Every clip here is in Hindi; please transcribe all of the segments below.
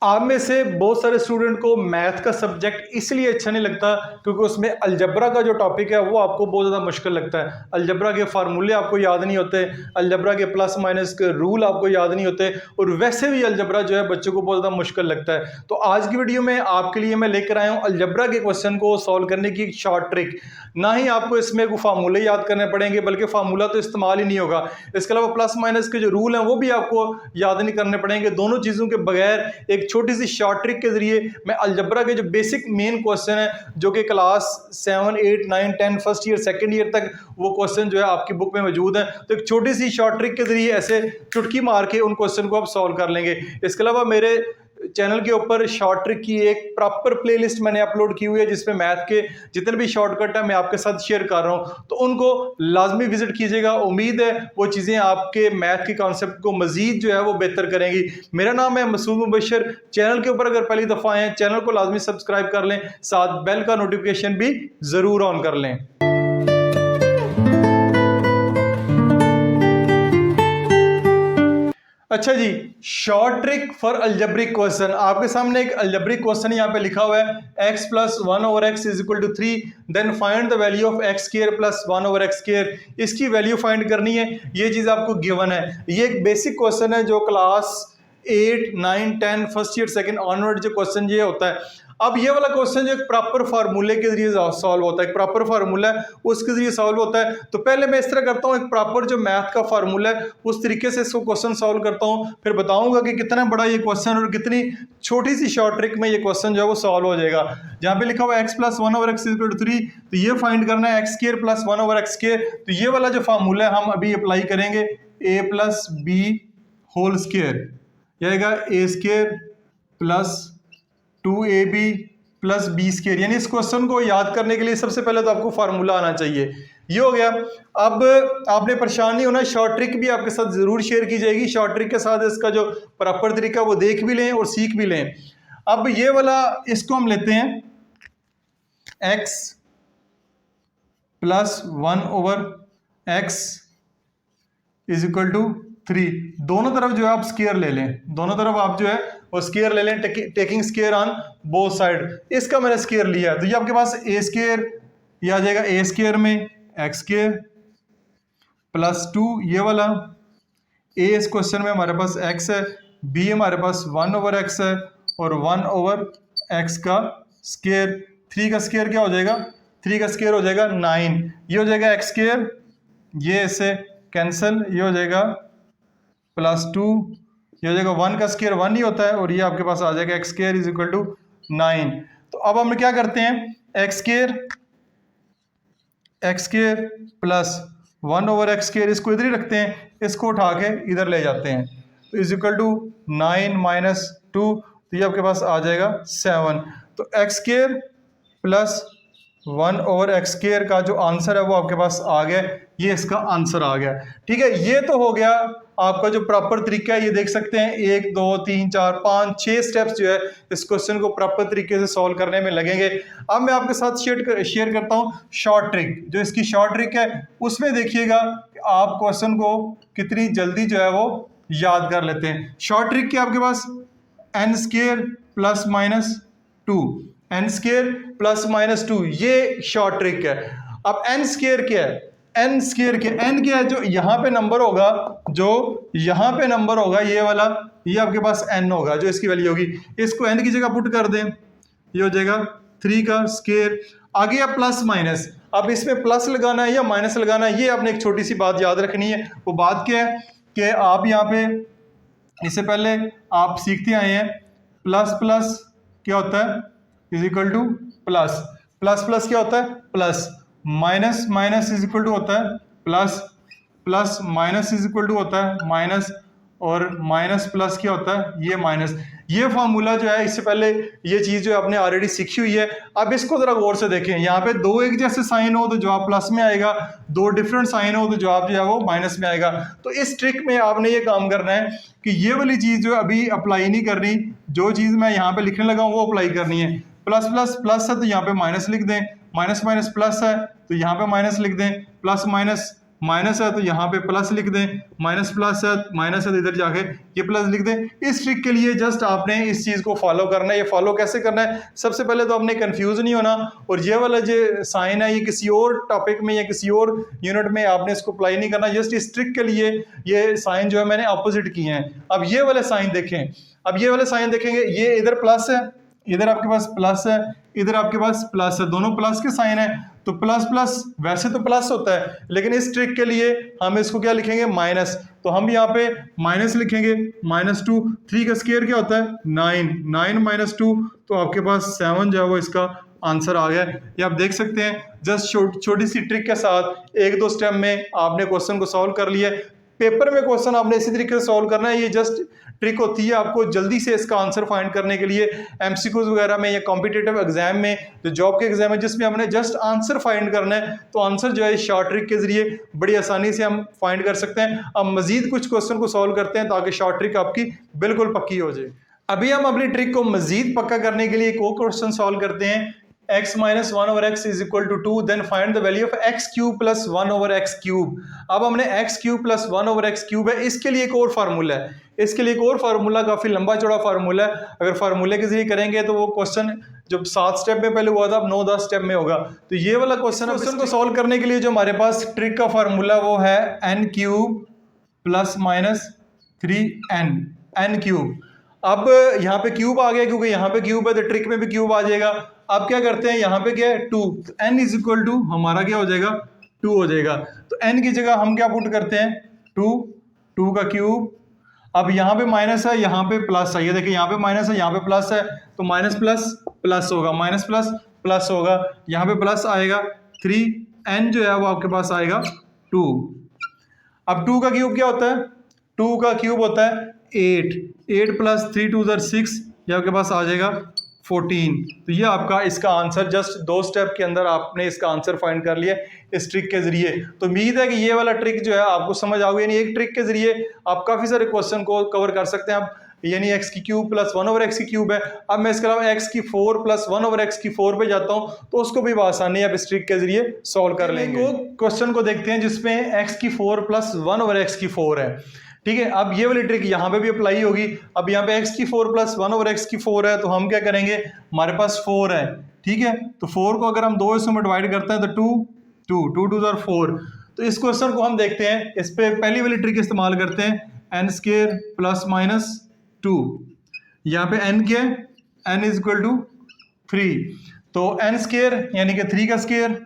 आप में से बहुत सारे स्टूडेंट को मैथ का सब्जेक्ट इसलिए अच्छा नहीं लगता क्योंकि उसमें अलजब्रा का जो टॉपिक है वो आपको बहुत ज़्यादा मुश्किल लगता है। अलजब्रा के फार्मूले आपको याद नहीं होते, अलजब्रा के प्लस माइनस के रूल आपको याद नहीं होते, और वैसे भी अलजब्रा जो है बच्चों को बहुत ज़्यादा मुश्किल लगता है। तो आज की वीडियो में आपके लिए मैं लेकर आया हूँ अलजब्रा के क्वेश्चन को सॉल्व करने की एक शॉर्ट ट्रिक। ना ही आपको इसमें कोई फार्मूले याद करने पड़ेंगे, बल्कि फार्मूला तो इस्तेमाल ही नहीं होगा। इसके अलावा प्लस माइनस के जो रूल हैं वो भी आपको याद नहीं करने पड़ेंगे। दोनों चीज़ों के बगैर एक छोटी सी शॉर्ट ट्रिक के जरिए मैं अलजब्रा के जो बेसिक मेन क्वेश्चन है, जो कि class 7, 8, 9, 10 first year second year तक वो क्वेश्चन जो है आपकी बुक में मौजूद है, तो एक छोटी सी शॉर्ट ट्रिक के जरिए ऐसे चुटकी मार के उन क्वेश्चन को आप सॉल्व कर लेंगे। इसके अलावा मेरे चैनल के ऊपर शॉर्ट ट्रिक की एक प्रॉपर प्लेलिस्ट मैंने अपलोड की हुई है, जिसमें मैथ के जितने भी शॉर्टकट है मैं आपके साथ शेयर कर रहा हूं, तो उनको लाजमी विजिट कीजिएगा। उम्मीद है वो चीज़ें आपके मैथ के कॉन्सेप्ट को मजीद जो है वो बेहतर करेंगी। मेरा नाम है मसूद मुबशर। चैनल के ऊपर अगर पहली दफ़ा आए, चैनल को लाजमी सब्सक्राइब कर लें, साथ बेल का नोटिफिकेशन भी ज़रूर ऑन कर लें। अच्छा जी, short trick for algebraic question. आपके सामने एक अलजेब्रिक क्वेश्चन यहाँ पे लिखा हुआ है, x plus 1/x is equal to 3, then find the value of x square plus 1/x square. इसकी वैल्यू फाइंड करनी है, ये चीज़ आपको गिवन है। ये एक बेसिक क्वेश्चन है जो class 8, 9, 10 first year second onward जो क्वेश्चन ये होता है। अब ये वाला क्वेश्चन जो एक प्रॉपर फार्मूले के जरिए सॉल्व होता है, एक प्रॉपर फार्मूला है उसके जरिए सॉल्व होता है। तो पहले मैं इस तरह करता हूँ, एक प्रॉपर जो मैथ का फार्मूला है उस तरीके से इसको क्वेश्चन सॉल्व करता हूँ, फिर बताऊंगा कि कितना बड़ा ये क्वेश्चन और कितनी छोटी सी शॉर्ट ट्रिक में ये क्वेश्चन जो है वो सॉल्व हो जाएगा। जहाँ पे लिखा हुआ x plus 1/x is equal to 3, तो ये फाइंड करना है x square plus 1/x square. तो ये वाला जो फार्मूला है हम अभी अप्लाई करेंगे, a plus B whole square, आएगा A square plus 2ab plus B square. यानी इस क्वेश्चन को याद करने के लिए सबसे पहले तो आपको फार्मूला आना चाहिए। ये हो गया। अब आपने परेशान नहीं होना, शॉर्ट ट्रिक भी आपके साथ जरूर शेयर की जाएगी। शॉर्ट ट्रिक के साथ इसका जो प्रॉपर तरीका वो देख भी लें और सीख भी लें। अब ये वाला इसको हम लेते हैं x plus 1/x is equal to 3। दोनों तरफ जो है आप स्क्वायर ले लें, दोनों तरफ आप जो है वो स्क्वायर ले लें, taking square on both side. इसका मैंने स्क्वायर लिया तो ये आपके पास ए स्क्वायर, ये आ जाएगा ए स्क्वायर में एक्स स्क्वायर प्लस 2, ये वाला ए इस क्वेश्चन में हमारे पास x है, बी हमारे पास 1/x है और 1/x का स्क्वायर। 3 का स्क्वायर क्या हो जाएगा, 3 का स्क्वायर हो जाएगा 9, ये हो जाएगा x स्क्वायर, ये इससे कैंसिल, ये हो जाएगा प्लस 2, ये हो जाएगा 1 का स्क्वायर 1 ही होता है और ये आपके पास आ जाएगा x square is equal to 9। तो अब हम क्या करते हैं, x square plus 1/x square इसको इधर ही रखते हैं, इसको उठा के इधर ले जाते हैं, तो इज इक्वल टू 9 माइनस 2, तो ये आपके पास आ जाएगा 7। तो x square plus 1/x square का जो आंसर है वो आपके पास आ गया, ये इसका आंसर आ गया। ठीक है, ये तो हो गया आपका जो प्रॉपर तरीका है। ये देख सकते हैं 1, 2, 3, 4, 5, 6 स्टेप्स जो है इस क्वेश्चन को प्रॉपर तरीके से सॉल्व करने में लगेंगे। अब मैं आपके साथ शेयर करता हूँ शॉर्ट ट्रिक। जो इसकी शॉर्ट ट्रिक है उसमें देखिएगा कि आप क्वेश्चन को कितनी जल्दी जो है वो याद कर लेते हैं। शॉर्ट ट्रिक क्या आपके पास, n square plus minus 2, n square plus minus 2, ये शॉर्ट ट्रिक है। अब n स्क्वायर क्या है, n स्क्वायर के n क्या है, जो यहाँ पे नंबर होगा, जो यहाँ पे नंबर होगा ये वाला, ये आपके पास n होगा, जो इसकी वैल्यू होगी, इसको n की जगह पुट कर दें, ये हो जाएगा 3 का स्क्वायर। आगे अब प्लस माइनस, अब इसमें प्लस लगाना है या माइनस लगाना है, ये आपने एक छोटी सी बात याद रखनी है। वो बात क्या है कि आप यहाँ पे इससे पहले आप सीखते आए हैं प्लस प्लस क्या होता है is equal to plus, plus plus क्या होता है plus, minus minus is equal to होता है plus, plus minus is equal to होता है माइनस, और माइनस प्लस क्या होता है ये माइनस। ये फार्मूला जो है इससे पहले ये चीज़ जो आपने ऑलरेडी सीखी हुई है। अब इसको जरा गौर से देखें, यहाँ पे दो एक जैसे साइन हो तो जवाब प्लस में आएगा, दो डिफरेंट साइन हो तो जवाब जो है वो माइनस में आएगा। तो इस ट्रिक में आपने ये काम करना है कि ये वाली चीज़ जो अभी अप्लाई नहीं करनी, जो चीज़ मैं यहाँ पे लिखने लगा हूँ वो अप्लाई करनी है। प्लस प्लस प्लस है तो यहाँ पे माइनस लिख दें, माइनस माइनस प्लस है तो यहाँ पे माइनस लिख दें, प्लस माइनस माइनस है तो यहाँ पे प्लस लिख दें, माइनस है तो इधर जाके ये प्लस लिख दें। इस ट्रिक के लिए जस्ट आपने इस चीज़ को फॉलो करना है। ये फॉलो कैसे करना है, सबसे पहले तो आपने कंफ्यूज नहीं होना, और ये वाला जो साइन है ये किसी और टॉपिक में या किसी और यूनिट में आपने इसको अप्लाई नहीं करना। जस्ट इस ट्रिक के लिए ये साइन जो है मैंने अपोजिट किए हैं। अब ये वाले साइन देखें, अब ये वाले साइन देखेंगे, ये इधर प्लस है, इधर आपके पास प्लस है, इधर आपके पास प्लस है, दोनों प्लस के साइन है, तो प्लस प्लस वैसे तो प्लस होता है, लेकिन इस ट्रिक के लिए हम इसको क्या लिखेंगे, माइनस। तो हम यहाँ पे माइनस लिखेंगे, -2, 3 का स्क्वायर क्या होता है 9, 9 - 2, तो आपके पास 7 जो है वो इसका आंसर आ गया। ये आप देख सकते हैं, जस्ट छोटी सी ट्रिक के साथ 1-2 स्टेप में आपने क्वेश्चन को सॉल्व कर लिया। पेपर में क्वेश्चन आपने इसी तरीके से सॉल्व करना है। ये जस्ट ट्रिक होती है आपको जल्दी से इसका आंसर फाइंड करने के लिए। एमसीक्यूज वगैरह में या कॉम्पिटिटिव एग्जाम में, जो जॉब के एग्जाम है जिसमें हमने जस्ट आंसर फाइंड करना है, तो आंसर जो है शॉर्ट ट्रिक के जरिए बड़ी आसानी से हम फाइंड कर सकते हैं। अब मजीद कुछ क्वेश्चन को सॉल्व करते हैं ताकि शॉर्ट ट्रिक आपकी बिल्कुल पक्की हो जाए। अभी हम अपनी ट्रिक को मजीद पक्का करने के लिए एक और क्वेश्चन सॉल्व करते हैं। x - 1/x = 2, then find the value of x³ + 1/x³। अब हमने x³ + 1/x³ है, इसके लिए एक और फार्मूला है, इसके लिए एक और फार्मूला, काफी लंबा चौड़ा फार्मूला है। अगर फार्मूले के जरिए करेंगे तो वो क्वेश्चन जो 7 स्टेप में पहले हुआ था अब 9-10 स्टेप में होगा। तो ये वाला क्वेश्चन को सॉल्व करने के लिए जो हमारे पास ट्रिक का फार्मूला वो है n³ ± 3n, n³। अब यहाँ पे क्यूब आ गया, क्योंकि यहाँ पे क्यूब है तो ट्रिक में भी क्यूब आ जाएगा। अब क्या करते हैं, यहाँ पे क्या है 2, तो n = हमारा क्या हो जाएगा 2 हो जाएगा। तो n की जगह हम क्या पुट करते हैं 2 का क्यूब। अब यहाँ पे माइनस है, यहाँ पे प्लस है, ये देखिए यहाँ पे माइनस है, यहाँ पे प्लस है, तो माइनस प्लस प्लस होगा, माइनस प्लस प्लस होगा, यहाँ पे प्लस आएगा 3n जो है वो आपके पास आएगा 2। अब 2 का क्यूब क्या होता है, 2 का क्यूब होता है 8 + 3 = 6, ये आपके पास आ जाएगा 14। तो ये आपका इसका आंसर, जस्ट 2 स्टेप के अंदर आपने इसका आंसर फाइंड कर लिया इस ट्रिक के जरिए। तो उम्मीद है कि ये वाला ट्रिक जो है आपको समझ आ गई, यानी एक ट्रिक के जरिए आप काफ़ी सारे क्वेश्चन को कवर कर सकते हैं। आप यानी x³ + 1/x³ है, अब मैं इसके अलावा x4 + 1/x4 पे जाता हूँ, तो उसको भी आसानी आप इस ट्रिक के जरिए सॉल्व कर लेंगे। क्वेश्चन को देखते हैं जिसमें x4 + 1/x4 है, ठीक है। अब ये वाली ट्रिक यहाँ पे भी अप्लाई होगी। अब यहाँ पे x4 + 1/x4 है, तो हम क्या करेंगे, हमारे पास 4 है, ठीक है, तो 4 को अगर हम 2 हिस्सों में डिवाइड करते हैं तो 2 2 2 4। तो इस क्वेश्चन को हम देखते हैं, इस पे पहली वाली ट्रिक इस्तेमाल करते हैं, n² ± 2। यहाँ पे n क्या है, n = 3, तो n² यानी कि 3 का स्क्वायर,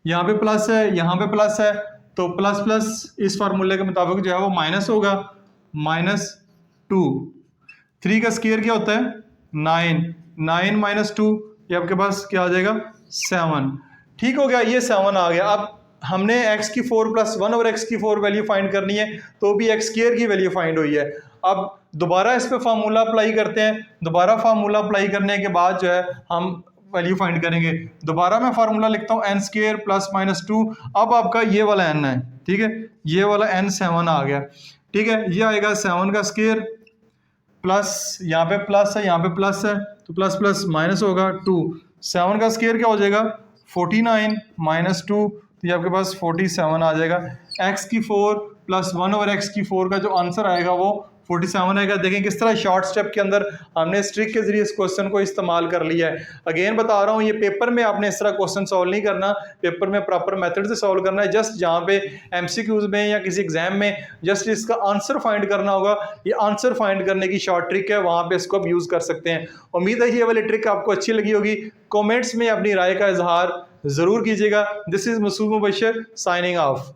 यहाँ पे प्लस है, यहाँ पे प्लस है, तो प्लस प्लस इस फार्मूले के मुताबिक जो है वो माइनस होगा, -2। 3 का स्क्वायर क्या होता है 9 - 2, ये आपके पास क्या आ जाएगा 7। ठीक हो गया, ये 7 आ गया। अब हमने x4 + 1/x4 वैल्यू फाइंड करनी है, तो भी x² की वैल्यू फाइंड हुई है। अब दोबारा इस पे फार्मूला अप्लाई करते हैं, दोबारा फार्मूला अप्लाई करने के बाद जो है हम वैल्यू फाइंड करेंगे। दोबारा मैं फार्मूला लिखता हूँ n² + -2। अब आपका ये वाला n है, ठीक है, ये वाला n 7 आ गया, ठीक है, ये आएगा 7 का स्क्वायर प्लस यहाँ पे प्लस है, यहाँ पे प्लस है, तो प्लस प्लस माइनस होगा 2। 7 का स्क्वायर क्या हो जाएगा 49 - 2, तो ये आपके पास 47 आ जाएगा। x4 + 1/x4 का जो आंसर आएगा वो 47 आएगा। देखें किस तरह शॉर्ट स्टेप के अंदर हमने इस ट्रिक के जरिए इस क्वेश्चन को इस्तेमाल कर लिया है। अगेन बता रहा हूँ, ये पेपर में आपने इस तरह क्वेश्चन सॉल्व नहीं करना, पेपर में प्रॉपर मेथड से सॉल्व करना है। जस्ट जहाँ पे एमसीक्यूज में या किसी एग्जाम में जस्ट इसका आंसर फाइंड करना होगा, ये आंसर फाइंड करने की शॉर्ट ट्रिक है, वहाँ पे इसको आप यूज़ कर सकते हैं। उम्मीद है ये वाली ट्रिक आपको अच्छी लगी होगी। कॉमेंट्स में अपनी राय का इजहार ज़रूर कीजिएगा। This is Masood Mubashir signing of.